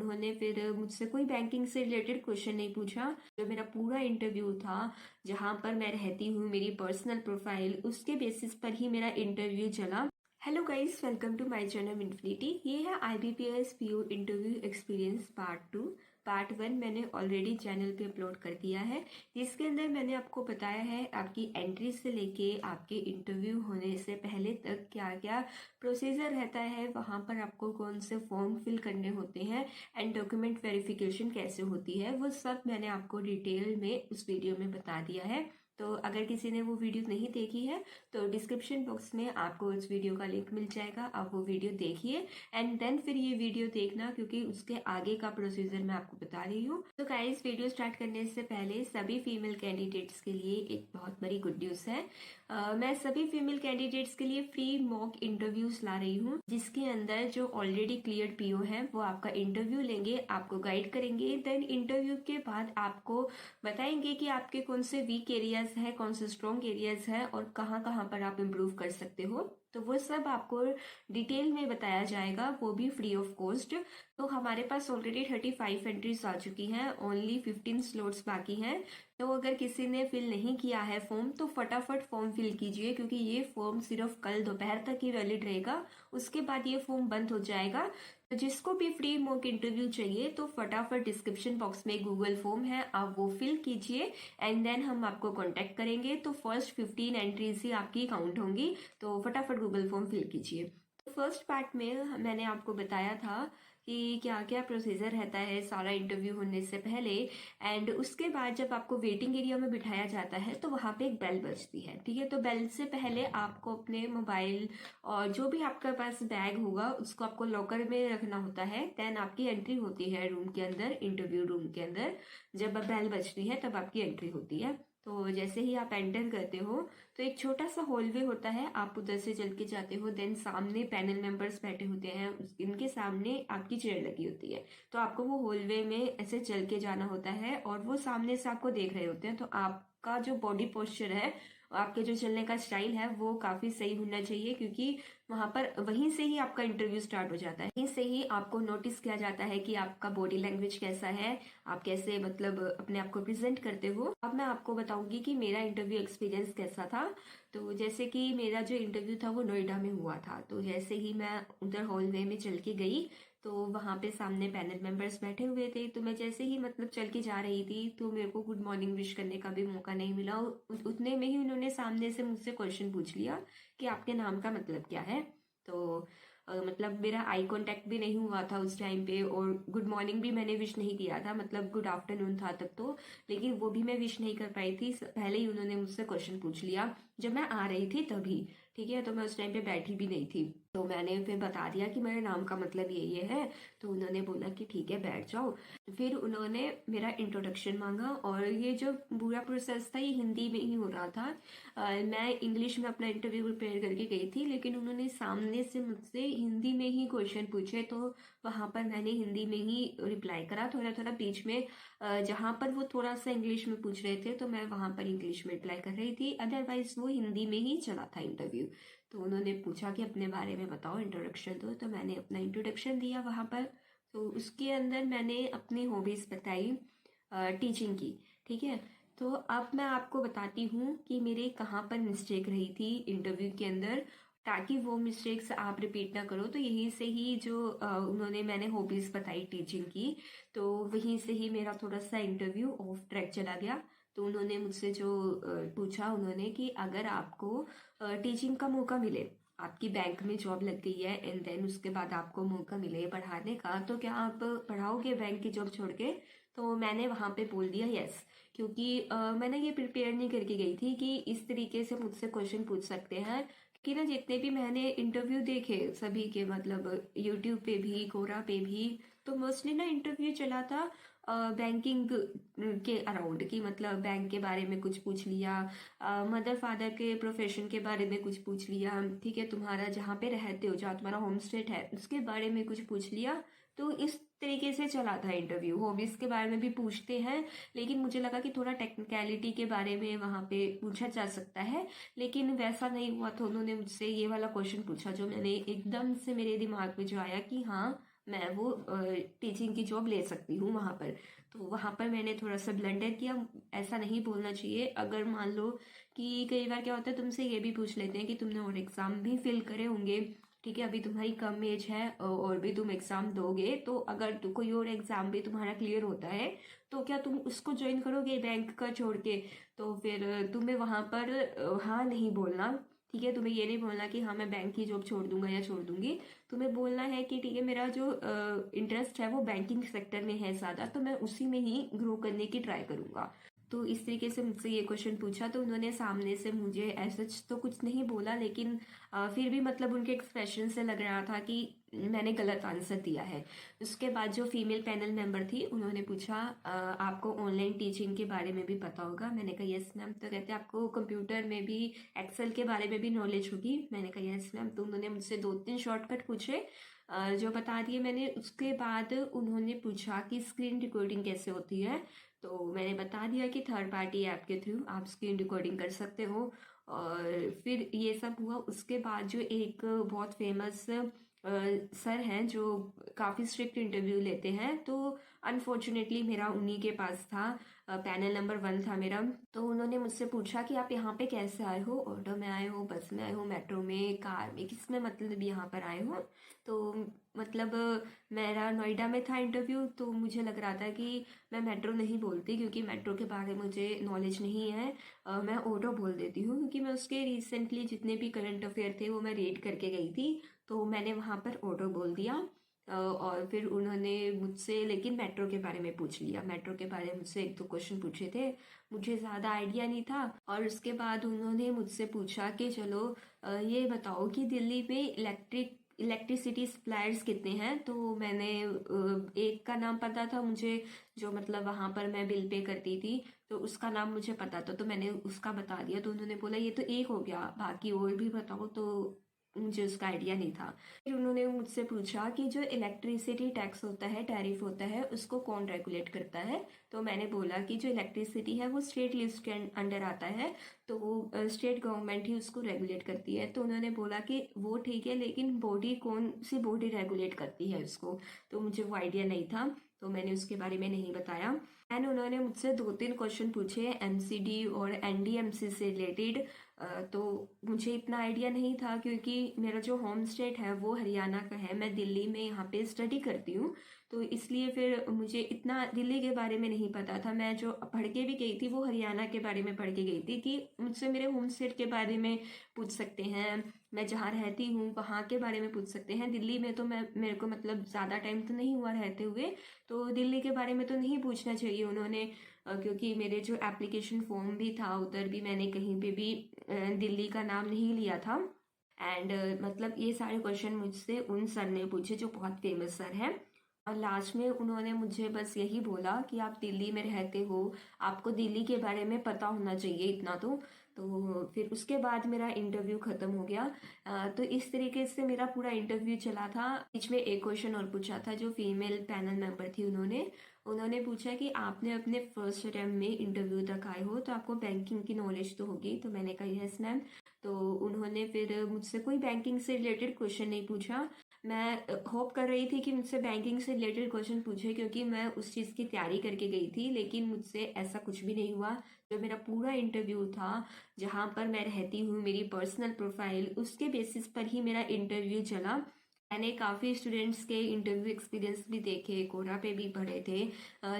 उन्होंने फिर मुझसे कोई बैंकिंग से रिलेटेड क्वेश्चन नहीं पूछा। जो मेरा पूरा इंटरव्यू था, जहां पर मैं रहती हूँ, मेरी पर्सनल प्रोफाइल, उसके बेसिस पर ही मेरा इंटरव्यू चला। Hello guys, welcome to my channel infinity. ये है IBPS PO interview experience part 2। Part 1 मैंने ऑलरेडी चैनल पे अपलोड कर दिया है, जिसके अंदर मैंने आपको बताया है आपकी एंट्री से लेके आपके इंटरव्यू होने से पहले तक क्या क्या प्रोसीजर रहता है, वहां पर आपको कौन से फॉर्म फिल करने होते हैं एंड डॉक्यूमेंट वेरिफिकेशन कैसे होती है, वो सब मैंने आपको डिटेल में उस वीडियो में बता दिया है। तो अगर किसी ने वो वीडियो नहीं देखी है तो डिस्क्रिप्शन बॉक्स में आपको उस वीडियो का लिंक मिल जाएगा, आप वो वीडियो देखिए एंड देन फिर ये वीडियो देखना, क्योंकि उसके आगे का प्रोसीजर मैं आपको बता रही हूँ। तो गाइस, वीडियो स्टार्ट करने से पहले सभी फीमेल कैंडिडेट्स के लिए एक बहुत बड़ी गुड न्यूज है। मैं सभी फीमेल कैंडिडेट्स के लिए फ्री मॉक इंटरव्यूज ला रही हूँ, जिसके अंदर जो ऑलरेडी क्लियर PO है वो आपका इंटरव्यू लेंगे, आपको गाइड करेंगे। देन इंटरव्यू के बाद आपको बताएंगे कि आपके कौन से वीक एरियाज है, कौन से स्ट्रॉन्ग एरियाज है और कहाँ कहाँ पर आप इम्प्रूव कर सकते हो। तो वो सब आपको डिटेल में बताया जाएगा, वो भी फ्री ऑफ कॉस्ट। तो हमारे पास ऑलरेडी 35 एंट्रीज आ चुकी हैं, ओनली 15 स्लॉट्स बाकी हैं। तो अगर किसी ने फिल नहीं किया है फॉर्म तो फटाफट फॉर्म फिल कीजिए, क्योंकि ये फॉर्म सिर्फ कल दोपहर तक ही वैलिड रहेगा, उसके बाद ये फॉर्म बंद हो जाएगा। तो जिसको भी फ्री मॉक इंटरव्यू चाहिए तो फटाफट डिस्क्रिप्शन बॉक्स में गूगल फॉर्म है, आप वो फिल कीजिए एंड देन हम आपको कांटेक्ट करेंगे। तो फर्स्ट 15 एंट्रीज ही आपकी काउंट होंगी, तो फटाफट गूगल फॉर्म फिल कीजिए। तो फर्स्ट पार्ट में मैंने आपको बताया था कि क्या क्या प्रोसीजर रहता है सारा इंटरव्यू होने से पहले, एंड उसके बाद जब आपको वेटिंग एरिया में बिठाया जाता है तो वहां पे एक बेल बजती है, ठीक है। तो बेल से पहले आपको अपने मोबाइल और जो भी आपके पास बैग होगा उसको आपको लॉकर में रखना होता है। देन आपकी एंट्री होती है रूम के अंदर, इंटरव्यू रूम के अंदर। जब बेल बजती है तब आपकी एंट्री होती है। तो जैसे ही आप एंटर करते हो तो एक छोटा सा हॉलवे होता है, आप उधर से चल के जाते हो। देन सामने पैनल मेंबर्स बैठे होते हैं, इनके सामने आपकी चेयर लगी होती है। तो आपको वो हॉलवे में ऐसे चल के जाना होता है और वो सामने से आपको देख रहे होते हैं। तो आपका जो बॉडी पोस्चर है, आपके जो चलने का स्टाइल है, वो काफी सही होना चाहिए, क्योंकि वहां पर वहीं से ही आपका इंटरव्यू स्टार्ट हो जाता है। वहीं से ही आपको नोटिस किया जाता है कि आपका बॉडी लैंग्वेज कैसा है, आप कैसे मतलब अपने आप को प्रेजेंट करते हो। अब मैं आपको बताऊंगी कि मेरा इंटरव्यू एक्सपीरियंस कैसा था। तो जैसे कि मेरा जो इंटरव्यू था वो नोएडा में हुआ था। तो जैसे ही मैं उधर हॉलवे में चल के गई तो वहां पे सामने पैनल मेंबर्स बैठे हुए थे। तो मैं जैसे ही मतलब चल के जा रही थी तो मेरे को गुड मॉर्निंग विश करने का भी मौका नहीं मिला। उतने में ही उन्होंने सामने से मुझसे क्वेश्चन पूछ लिया कि आपके नाम का मतलब क्या है। तो मतलब मेरा आई कांटेक्ट भी नहीं हुआ था उस टाइम पे, और गुड मॉर्निंग भी मैंने विश नहीं किया था, मतलब गुड आफ्टरनून था तब तो, लेकिन वो भी मैं विश नहीं कर पाई थी। पहले ही उन्होंने मुझसे क्वेश्चन पूछ लिया जब मैं आ रही थी तभी, ठीक है। तो मैं उस टाइम पे बैठी भी नहीं थी, तो मैंने फिर बता दिया कि मेरे नाम का मतलब ये है। तो उन्होंने बोला कि ठीक है बैठ जाओ। फिर उन्होंने मेरा इंट्रोडक्शन मांगा, और ये जो पूरा प्रोसेस था ये हिंदी में ही हो रहा था। मैं इंग्लिश में अपना इंटरव्यू प्रिपेयर करके गई थी, लेकिन उन्होंने सामने से मुझसे हिंदी में ही क्वेश्चन पूछे, तो वहां पर मैंने हिंदी में ही रिप्लाई करा। थोड़ा थोड़ा बीच में जहां पर वो थोड़ा सा इंग्लिश में पूछ रहे थे तो मैं वहां पर इंग्लिश में रिप्लाई कर रही थी, अदरवाइज वो हिंदी में ही चला था इंटरव्यू। तो उन्होंने पूछा कि अपने बारे में बताओ, इंट्रोडक्शन दो। तो मैंने अपना इंट्रोडक्शन दिया वहां पर। तो उसके अंदर मैंने अपनी हॉबीज बताई टीचिंग की, ठीक है। तो अब मैं आपको बताती हूँ कि मेरे कहाँ पर मिस्टेक रही थी इंटरव्यू के अंदर, ताकि वो मिस्टेक्स आप रिपीट ना करो। तो यहीं से ही जो मैंने हॉबीज बताई टीचिंग की, तो वहीं से ही मेरा थोड़ा सा इंटरव्यू ऑफ ट्रैक चला गया। तो उन्होंने मुझसे जो पूछा उन्होंने कि अगर आपको टीचिंग का मौका मिले, आपकी बैंक में जॉब लग गई है एंड देन उसके बाद आपको मौका मिले पढ़ाने का, तो क्या आप पढ़ाओगे बैंक की जॉब छोड़ के। तो मैंने वहां पे बोल दिया यस, क्योंकि मैंने ये प्रिपेयर नहीं करके गई थी कि इस तरीके से मुझसे क्वेश्चन पूछ सकते हैं। कि ना जितने भी मैंने इंटरव्यू देखे सभी के, मतलब यूट्यूब पे भी, कोरा पे भी, तो मोस्टली ना इंटरव्यू चला था बैंकिंग के अराउंड, की मतलब बैंक के बारे में कुछ पूछ लिया, मदर फादर के प्रोफेशन के बारे में कुछ पूछ लिया, ठीक है, तुम्हारा जहाँ पे रहते हो, जहाँ तुम्हारा होम स्टेट है उसके बारे में कुछ पूछ लिया। तो इस तरीके से चला था इंटरव्यू। हॉबीज के बारे में भी पूछते हैं, लेकिन मुझे लगा कि थोड़ा टेक्निकलिटी के बारे में वहां पे पूछा जा सकता है, लेकिन वैसा नहीं हुआ। तो उन्होंने मुझसे ये वाला क्वेश्चन पूछा जो मैंने एकदम से मेरे दिमाग में जो आया कि हाँ मैं वो टीचिंग की जॉब ले सकती हूँ वहाँ पर। तो वहाँ पर मैंने थोड़ा सा ब्लंडर किया। ऐसा नहीं बोलना चाहिए। अगर मान लो कि कई बार क्या होता है, तुमसे ये भी पूछ लेते हैं कि तुमने और एग्ज़ाम भी फिल करे होंगे, ठीक है, अभी तुम्हारी कम एज है और भी तुम एग्ज़ाम दोगे, तो अगर कोई और एग्ज़ाम भी तुम्हारा क्लियर होता है तो क्या तुम उसको ज्वाइन करोगे बैंक का छोड़ के? तो फिर तुम्हें वहाँ पर हाँ नहीं बोलना, ठीक है। तुम्हें ये नहीं बोलना कि हाँ मैं बैंक की जॉब छोड़ दूंगा या छोड़ दूंगी। तुम्हें बोलना है कि ठीक है, मेरा जो इंटरेस्ट है वो बैंकिंग सेक्टर में है ज़्यादा, तो मैं उसी में ही ग्रो करने की ट्राई करूंगा। तो इस तरीके से मुझसे ये क्वेश्चन पूछा। तो उन्होंने सामने से मुझे ऐसा तो कुछ नहीं बोला, लेकिन फिर भी मतलब उनके एक्सप्रेशन से लग रहा था कि मैंने गलत आंसर दिया है। उसके बाद जो फीमेल पैनल मेंबर थी उन्होंने पूछा आपको ऑनलाइन टीचिंग के बारे में भी पता होगा? मैंने कहा यस मैम। तो कहते आपको कंप्यूटर में भी एक्सेल के बारे में भी नॉलेज होगी? मैंने कहा यस मैम। तो उन्होंने मुझसे 2-3 शॉर्टकट पूछे जो बता दिए मैंने। उसके बाद उन्होंने पूछा कि स्क्रीन रिकॉर्डिंग कैसे होती है? तो मैंने बता दिया कि थर्ड पार्टी ऐप के थ्रू आप स्क्रीन रिकॉर्डिंग कर सकते हो। और फिर ये सब हुआ। उसके बाद जो एक बहुत फेमस सर हैं जो काफ़ी स्ट्रिक्ट इंटरव्यू लेते हैं, तो अनफॉर्चुनेटली मेरा उन्हीं के पास था। पैनल नंबर 1 था मेरा। तो उन्होंने मुझसे पूछा कि आप यहाँ पे कैसे आए हो? ऑटो में आए हो, बस में आए हो, मेट्रो में, कार में, किस में मतलब यहाँ पर आए हो? तो मतलब मेरा नोएडा में था इंटरव्यू, तो मुझे लग रहा था कि मैं मेट्रो नहीं बोलती क्योंकि मेट्रो के बारे में मुझे नॉलेज नहीं है। मैं ऑटो बोल देती हूँ क्योंकि मैं उसके रिसेंटली जितने भी करंट अफेयर थे वो मैं रीड करके गई थी। तो मैंने वहाँ पर ऑटो बोल दिया। और फिर उन्होंने मुझसे लेकिन मेट्रो के बारे में पूछ लिया। मेट्रो के बारे में मुझसे 1-2 क्वेश्चन पूछे थे। मुझे ज़्यादा आइडिया नहीं था। और उसके बाद उन्होंने मुझसे पूछा कि चलो ये बताओ कि दिल्ली में इलेक्ट्रिसिटी सप्लायर्स कितने हैं? तो मैंने एक का नाम पता था मुझे, जो मतलब वहाँ पर मैं बिल पे करती थी, तो उसका नाम मुझे पता था, तो मैंने उसका बता दिया। तो उन्होंने बोला ये तो एक हो गया, बाकी और भी बताओ। तो मुझे उसका आइडिया नहीं था। फिर उन्होंने मुझसे पूछा कि जो इलेक्ट्रिसिटी टैक्स होता है, टैरिफ होता है, उसको कौन रेगुलेट करता है? तो मैंने बोला कि जो इलेक्ट्रिसिटी है वो स्टेट लिस्ट के अंडर आता है, तो वो स्टेट गवर्नमेंट ही उसको रेगुलेट करती है। तो उन्होंने बोला कि वो ठीक है, लेकिन बॉडी कौन सी बॉडी रेगुलेट करती है उसको? तो मुझे वो आइडिया नहीं था, तो मैंने उसके बारे में नहीं बताया। एंड उन्होंने मुझसे 2-3 क्वेश्चन पूछे एमसीडी और एनडीएमसी से रिलेटेड। तो मुझे इतना आइडिया नहीं था क्योंकि मेरा जो होम स्टेट है वो हरियाणा का है। मैं दिल्ली में यहाँ पे स्टडी करती हूँ, तो इसलिए फिर मुझे इतना दिल्ली के बारे में नहीं पता था। मैं जो पढ़ के भी गई थी वो हरियाणा के बारे में पढ़ के गई थी कि मुझसे मेरे होम स्टेट के बारे में पूछ सकते हैं, मैं जहाँ रहती हूँ वहाँ के बारे में पूछ सकते हैं। दिल्ली में तो मेरे को मतलब ज़्यादा टाइम तो नहीं हुआ रहते हुए, तो दिल्ली के बारे में तो नहीं पूछना चाहिए उन्होंने। क्योंकि मेरे जो एप्लीकेशन फॉर्म भी था उधर भी मैंने कहीं पे भी दिल्ली का नाम नहीं लिया था। एंड मतलब ये सारे क्वेश्चन मुझसे उन सर ने पूछे जो बहुत फेमस सर हैं। और लास्ट में उन्होंने मुझे बस यही बोला कि आप दिल्ली में रहते हो, आपको दिल्ली के बारे में पता होना चाहिए इतना तो फिर उसके बाद मेरा इंटरव्यू ख़त्म हो गया। तो इस तरीके से मेरा पूरा इंटरव्यू चला था। बीच में एक क्वेश्चन और पूछा था जो फीमेल पैनल मेंबर थी, उन्होंने पूछा कि आपने अपने फर्स्ट अटेम्प्ट में इंटरव्यू तक आए हो तो आपको बैंकिंग की नॉलेज तो होगी? तो मैंने कहा यस मैम। तो उन्होंने फिर मुझसे कोई बैंकिंग से रिलेटेड क्वेश्चन नहीं पूछा। मैं होप कर रही थी कि मुझसे बैंकिंग से रिलेटेड क्वेश्चन पूछे क्योंकि मैं उस चीज़ की तैयारी करके गई थी, लेकिन मुझसे ऐसा कुछ भी नहीं हुआ। जो मेरा पूरा इंटरव्यू था, जहाँ पर मैं रहती हूँ, मेरी पर्सनल प्रोफाइल, उसके बेसिस पर ही मेरा इंटरव्यू चला। मैंने काफ़ी स्टूडेंट्स के इंटरव्यू एक्सपीरियंस भी देखे, कोरा पे भी पढ़े थे,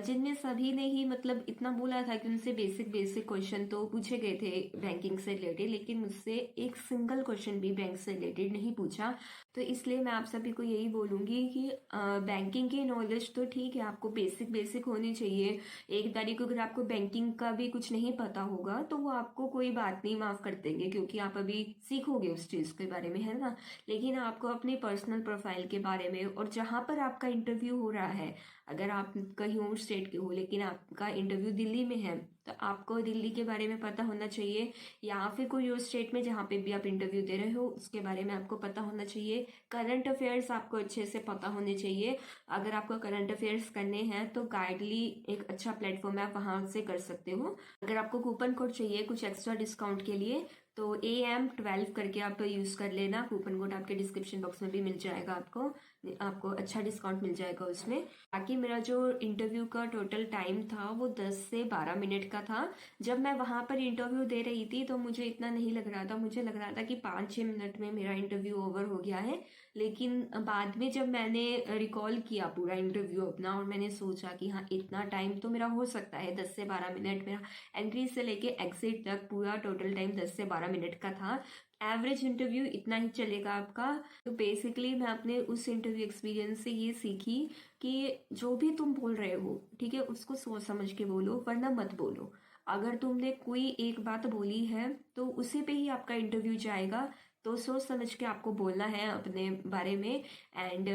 जिनमें सभी ने ही मतलब इतना बोला था कि उनसे बेसिक बेसिक क्वेश्चन तो पूछे गए थे बैंकिंग से रिलेटेड, लेकिन मुझसे एक सिंगल क्वेश्चन भी बैंक से रिलेटेड नहीं पूछा। तो इसलिए मैं आप सभी को यही बोलूँगी कि बैंकिंग की नॉलेज तो ठीक है, आपको बेसिक बेसिक होनी चाहिए। एक तारीख को अगर आपको बैंकिंग का भी कुछ नहीं पता होगा तो वो आपको कोई बात नहीं, माफ़ कर देंगे क्योंकि आप अभी सीखोगे उस चीज़ के बारे में, है ना। लेकिन आपको अपनी पर्सनल प्रोफाइल के बारे में और जहाँ पर आपका इंटरव्यू हो रहा है, अगर आप कहीं और स्टेट के हो लेकिन आपका इंटरव्यू दिल्ली में है, तो आपको दिल्ली के बारे में पता होना चाहिए। या फिर कोई और स्टेट में जहाँ पे भी आप इंटरव्यू दे रहे हो उसके बारे में आपको पता होना चाहिए। करंट अफेयर्स आपको अच्छे से पता होने चाहिए। अगर आपको करंट अफेयर्स करने हैं तो गाइडली एक अच्छा प्लेटफॉर्म है, आप वहाँ से कर सकते हो। अगर आपको कूपन कोड चाहिए कुछ एक्स्ट्रा डिस्काउंट के लिए तो AM12 करके आप यूज़ कर लेना। कूपन कोड आपके डिस्क्रिप्शन बॉक्स में भी मिल जाएगा, आपको अच्छा डिस्काउंट मिल जाएगा उसमें। बाकी मेरा जो इंटरव्यू का टोटल टाइम था वो 10 से 12 मिनट का था। जब मैं वहाँ पर इंटरव्यू दे रही थी तो मुझे इतना नहीं लग रहा था, मुझे लग रहा था कि 5-6 मिनट में मेरा इंटरव्यू ओवर हो गया है। लेकिन बाद में जब मैंने रिकॉल किया पूरा इंटरव्यू अपना और मैंने सोचा कि हाँ इतना टाइम तो मेरा हो सकता है, 10 से 12 मिनट मेरा एंट्री से लेके एग्जिट तक पूरा टोटल टाइम 10 से 12 मिनट का था। एवरेज इंटरव्यू इतना ही चलेगा आपका। तो बेसिकली मैं अपने उस इंटरव्यू एक्सपीरियंस से ये सीखी कि जो भी तुम बोल रहे हो, ठीक है, उसको सोच समझ के बोलो, वरना मत बोलो। अगर तुमने कोई एक बात बोली है तो उसी पे ही आपका इंटरव्यू जाएगा। तो सोच समझ के आपको बोलना है अपने बारे में। एंड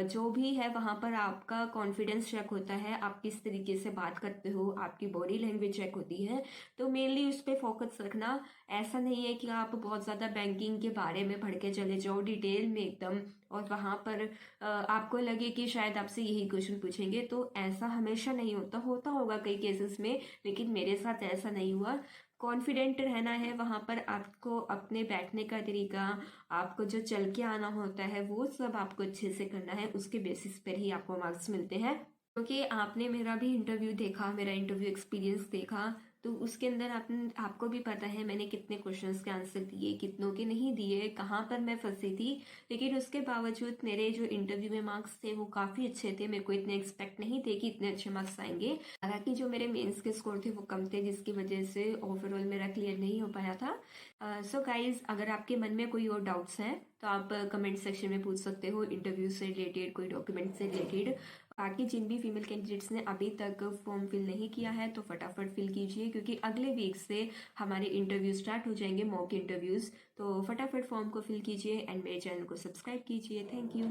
जो भी है वहाँ पर आपका कॉन्फिडेंस चेक होता है, आप किस तरीके से बात करते हो, आपकी बॉडी लैंग्वेज चेक होती है। तो मेनली उस पर फोकस रखना। ऐसा नहीं है कि आप बहुत ज़्यादा बैंकिंग के बारे में पढ़ के चले जाओ डिटेल में एकदम, और वहाँ पर आपको लगे कि शायद आपसे यही क्वेश्चन पूछेंगे। तो ऐसा हमेशा नहीं होता, होता होगा कई केसेस में, लेकिन मेरे साथ ऐसा नहीं हुआ। कॉन्फिडेंट रहना है वहाँ पर आपको, अपने बैठने का तरीका, आपको जो चल के आना होता है वो सब आपको अच्छे से करना है। उसके बेसिस पर ही आपको मार्क्स मिलते हैं। क्योंकि आपने मेरा भी इंटरव्यू देखा, मेरा इंटरव्यू एक्सपीरियंस देखा, तो उसके अंदर आपको भी पता है मैंने कितने क्वेश्चंस के आंसर दिए, कितनों के नहीं दिए, कहाँ पर मैं फंसी थी। लेकिन उसके बावजूद मेरे जो इंटरव्यू में मार्क्स थे वो काफ़ी अच्छे थे। मेरे को इतने एक्सपेक्ट नहीं थे कि इतने अच्छे मार्क्स आएंगे। हालांकि जो मेरे मेंस के स्कोर थे वो कम थे, जिसकी वजह से ओवरऑल मेरा क्लियर नहीं हो पाया था। सो गाइज, अगर आपके मन में कोई और डाउट्स हैं तो आप कमेंट सेक्शन में पूछ सकते हो, इंटरव्यू से रिलेटेड, कोई डॉक्यूमेंट से रिलेटेड। बाकी जिन भी फीमेल कैंडिडेट्स ने अभी तक फॉर्म फिल नहीं किया है तो फटाफट फिल कीजिए, क्योंकि अगले वीक से हमारे इंटरव्यू स्टार्ट हो जाएंगे, मॉक इंटरव्यूज़। तो फटाफट फॉर्म को फिल कीजिए एंड मेरे चैनल को सब्सक्राइब कीजिए। Thank you.